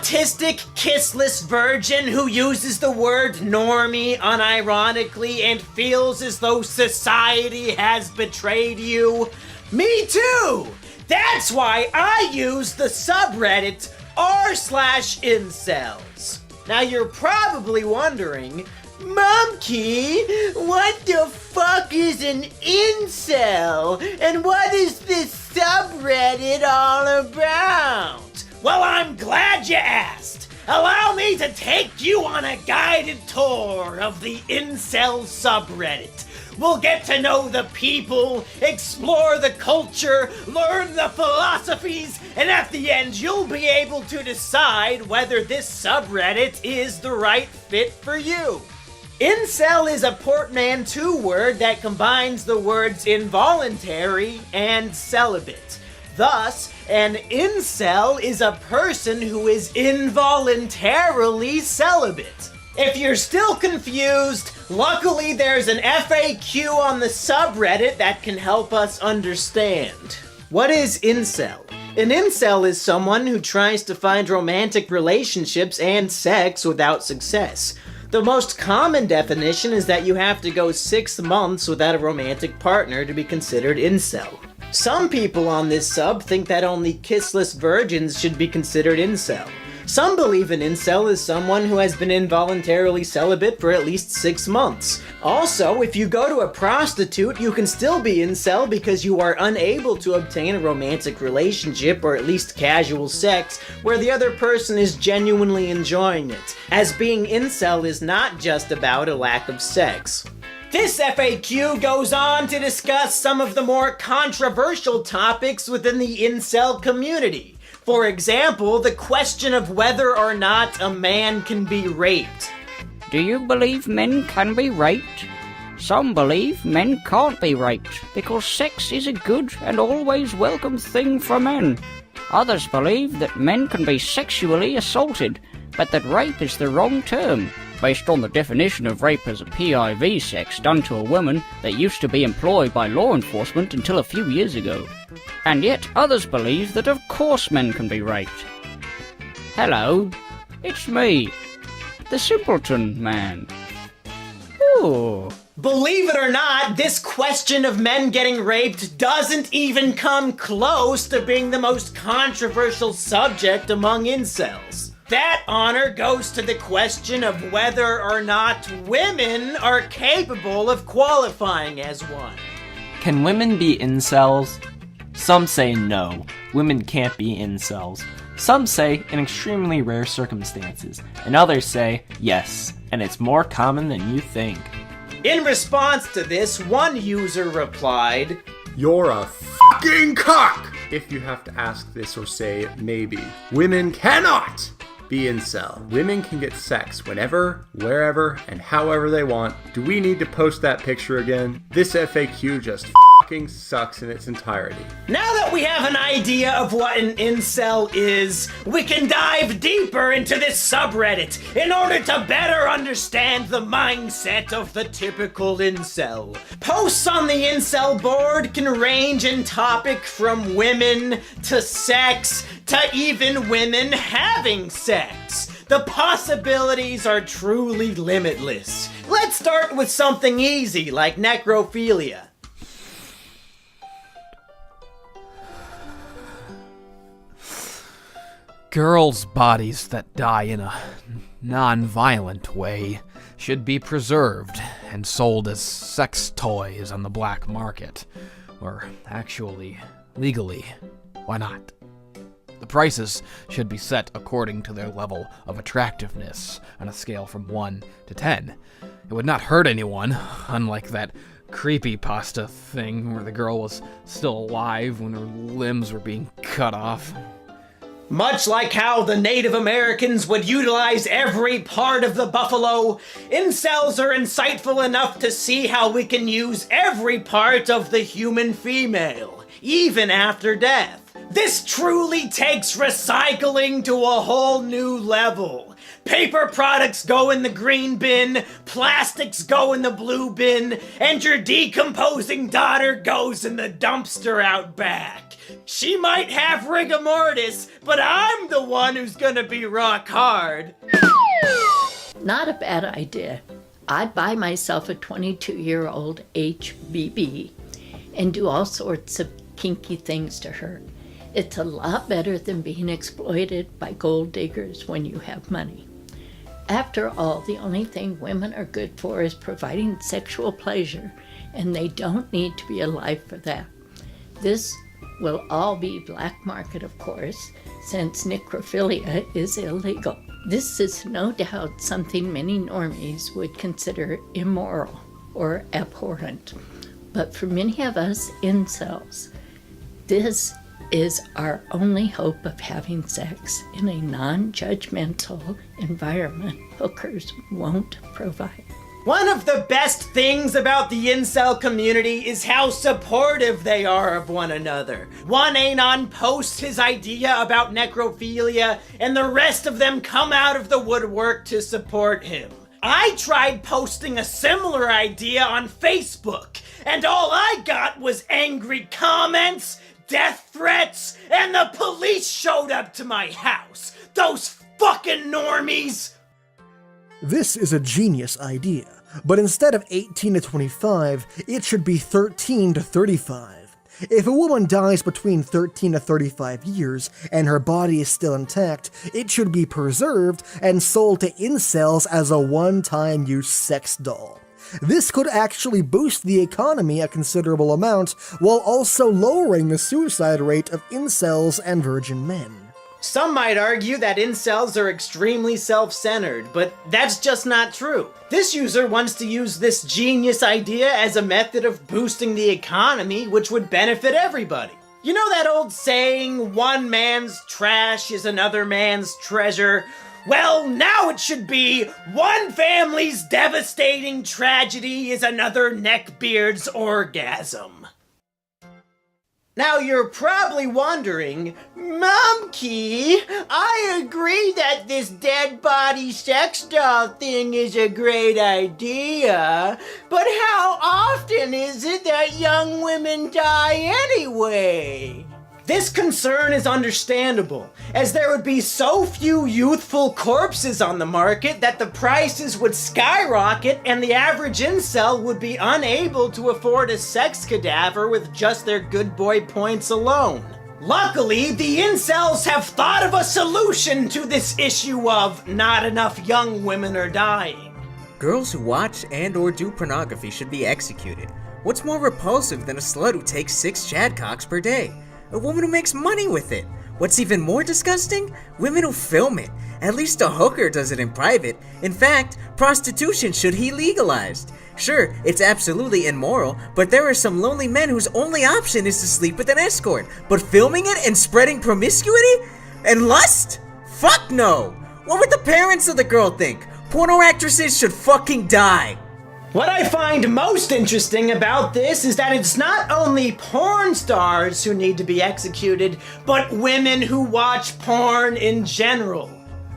autistic, kissless virgin who uses the word normie unironically and feels as though society has betrayed you? Me too! That's why I use the subreddit r/incels. Now you're probably wondering, Mumkey, what the fuck is an incel? And what is this subreddit all about? Well, I'm glad you asked. Allow me to take you on a guided tour of the Incel subreddit. We'll get to know the people, explore the culture, learn the philosophies, and at the end you'll be able to decide whether this subreddit is the right fit for you. Incel is a portmanteau word that combines the words involuntary and celibate. Thus, an incel is a person who is involuntarily celibate. If you're still confused, luckily there's an FAQ on the subreddit that can help us understand. What is incel? An incel is someone who tries to find romantic relationships and sex without success. The most common definition is that you have to go 6 months without a romantic partner to be considered incel. Some people on this sub think that only kissless virgins should be considered incel. Some believe an incel is someone who has been involuntarily celibate for at least 6 months. Also, if you go to a prostitute, you can still be incel because you are unable to obtain a romantic relationship or at least casual sex where the other person is genuinely enjoying it, as being incel is not just about a lack of sex. This FAQ goes on to discuss some of the more controversial topics within the incel community. For example, the question of whether or not a man can be raped. Do you believe men can be raped? Some believe men can't be raped because sex is a good and always welcome thing for men. Others believe that men can be sexually assaulted, but that rape is the wrong term, based on the definition of rape as a PIV sex done to a woman that used to be employed by law enforcement until a few years ago. And yet others believe that of course men can be raped. Hello, it's me, the simpleton man. Ooh. Believe it or not, this question of men getting raped doesn't even come close to being the most controversial subject among incels. That honor goes to the question of whether or not women are capable of qualifying as one. Can women be incels? Some say no, women can't be incels. Some say in extremely rare circumstances, and others say yes, and it's more common than you think. In response to this, one user replied, "You're a fucking cock if you have to ask this or say maybe. Women cannot be incel. Women can get sex whenever, wherever, and however they want. Do we need to post that picture again? This FAQ just fucking sucks in its entirety." Now that we have an idea of what an incel is, we can dive deeper into this subreddit in order to better understand the mindset of the typical incel. Posts on the incel board can range in topic from women to sex to even women having sex. The possibilities are truly limitless. Let's start with something easy like necrophilia. Girls' bodies that die in a non-violent way should be preserved and sold as sex toys on the black market. Or actually, legally. Why not? The prices should be set according to their level of attractiveness on a scale from 1 to 10. It would not hurt anyone, unlike that creepypasta thing where the girl was still alive when her limbs were being cut off. Much like how the Native Americans would utilize every part of the buffalo, incels are insightful enough to see how we can use every part of the human female, even after death. This truly takes recycling to a whole new level. Paper products go in the green bin, plastics go in the blue bin, and your decomposing daughter goes in the dumpster out back. She might have rigor mortis, but I'm the one who's gonna be rock hard. Not a bad idea. I'd buy myself a 22-year-old HBB and do all sorts of kinky things to her. It's a lot better than being exploited by gold diggers when you have money. After all, the only thing women are good for is providing sexual pleasure, and they don't need to be alive for that. This will all be black market, of course, since necrophilia is illegal. This is no doubt something many normies would consider immoral or abhorrent. But for many of us incels, this is our only hope of having sex in a non-judgmental environment hookers won't provide. One of the best things about the incel community is how supportive they are of one another. One Anon posts his idea about necrophilia, and the rest of them come out of the woodwork to support him. I tried posting a similar idea on Facebook, and all I got was angry comments, death threats, and the police showed up to my house. Those fucking normies! This is a genius idea, but instead of 18 to 25, it should be 13 to 35. If a woman dies between 13 to 35 years and her body is still intact, it should be preserved and sold to incels as a one-time use sex doll. This could actually boost the economy a considerable amount, while also lowering the suicide rate of incels and virgin men. Some might argue that incels are extremely self-centered, but that's just not true. This user wants to use this genius idea as a method of boosting the economy, which would benefit everybody. You know that old saying, one man's trash is another man's treasure? Well, now it should be, one family's devastating tragedy is another neckbeard's orgasm. Now you're probably wondering, Mumkey, I agree that this dead body sex doll thing is a great idea, but how often is it that young women die anyway? This concern is understandable, as there would be so few youthful corpses on the market that the prices would skyrocket and the average incel would be unable to afford a sex cadaver with just their good boy points alone. Luckily, the incels have thought of a solution to this issue of not enough young women are dying. Girls who watch and or do pornography should be executed. What's more repulsive than a slut who takes 6 Chadcocks per day? A woman who makes money with it. What's even more disgusting? Women who film it. At least a hooker does it in private. In fact, prostitution should be legalized. Sure, it's absolutely immoral, but there are some lonely men whose only option is to sleep with an escort. But filming it and spreading promiscuity? And lust? Fuck no! What would the parents of the girl think? Porno actresses should fucking die. What I find most interesting about this is that it's not only porn stars who need to be executed, but women who watch porn in general.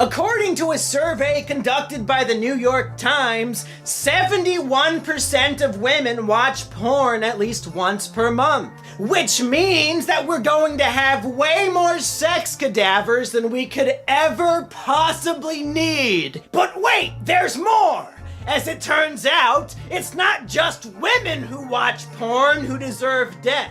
According to a survey conducted by the New York Times, 71% of women watch porn at least once per month, which means that we're going to have way more sex cadavers than we could ever possibly need. But wait, there's more! As it turns out, it's not just women who watch porn who deserve death.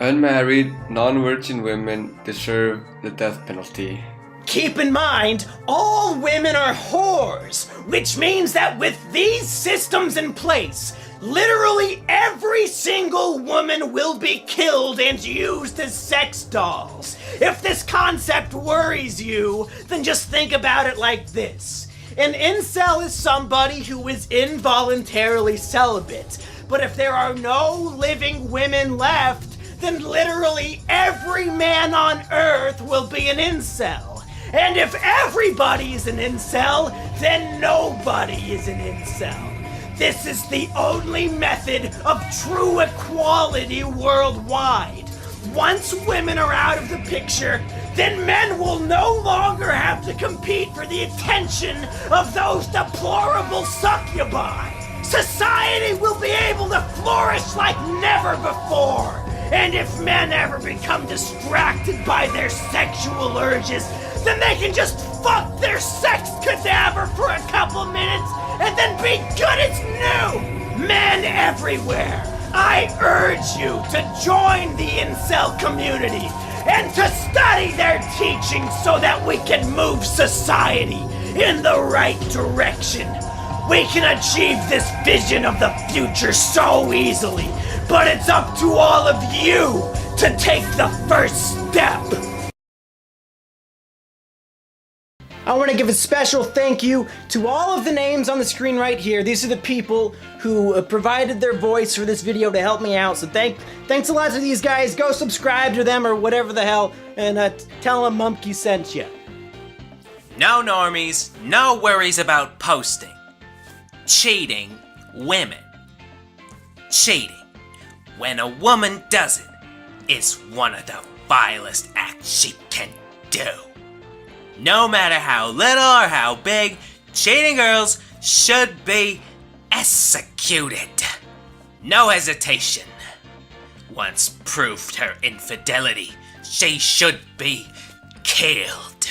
Unmarried, non-virgin women deserve the death penalty. Keep in mind, all women are whores, which means that with these systems in place, literally every single woman will be killed and used as sex dolls. If this concept worries you, then just think about it like this. An incel is somebody who is involuntarily celibate, but if there are no living women left, then literally every man on Earth will be an incel. And if everybody is an incel, then nobody is an incel. This is the only method of true equality worldwide. once women are out of the picture, then men will no longer have to compete for the attention of those deplorable succubi. Society will be able to flourish like never before. And if men ever become distracted by their sexual urges, then they can just fuck their sex cadaver for a couple minutes and then be good as new. Men everywhere, I urge you to join the incel community and to study their teachings so that we can move society in the right direction. We can achieve this vision of the future so easily, but it's up to all of you to take the first step. I want to give a special thank you to all of the names on the screen right here. These are the people who provided their voice for this video to help me out. So thanks a lot to these guys. Go subscribe to them or whatever the hell, and tell them Mumkey sent you. No normies, no worries about posting. Cheating women. Cheating, when a woman does it, is one of the vilest acts she can do. No matter how little or how big, cheating girls should be executed. No hesitation. Once proved her infidelity, she should be killed.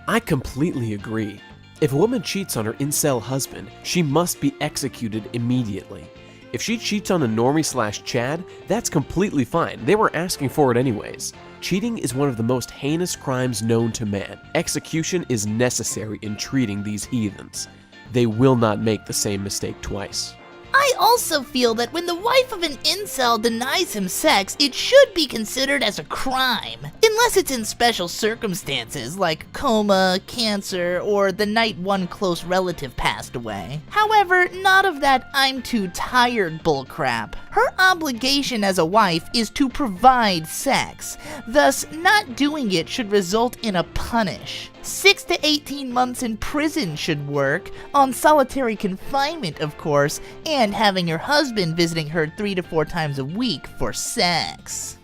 I completely agree. If a woman cheats on her incel husband, she must be executed immediately. If she cheats on a normie/Chad, that's completely fine. They were asking for it anyways. Cheating is one of the most heinous crimes known to man. Execution is necessary in treating these heathens. They will not make the same mistake twice. I also feel that when the wife of an incel denies him sex, it should be considered as a crime. Unless it's in special circumstances, like coma, cancer, or the night one close relative passed away. However, not of that I'm too tired bullcrap. Her obligation as a wife is to provide sex. Thus, not doing it should result in a punish. 6 to 18 months in prison should work, on solitary confinement of course, and having your husband visiting her 3 to 4 times a week for sex.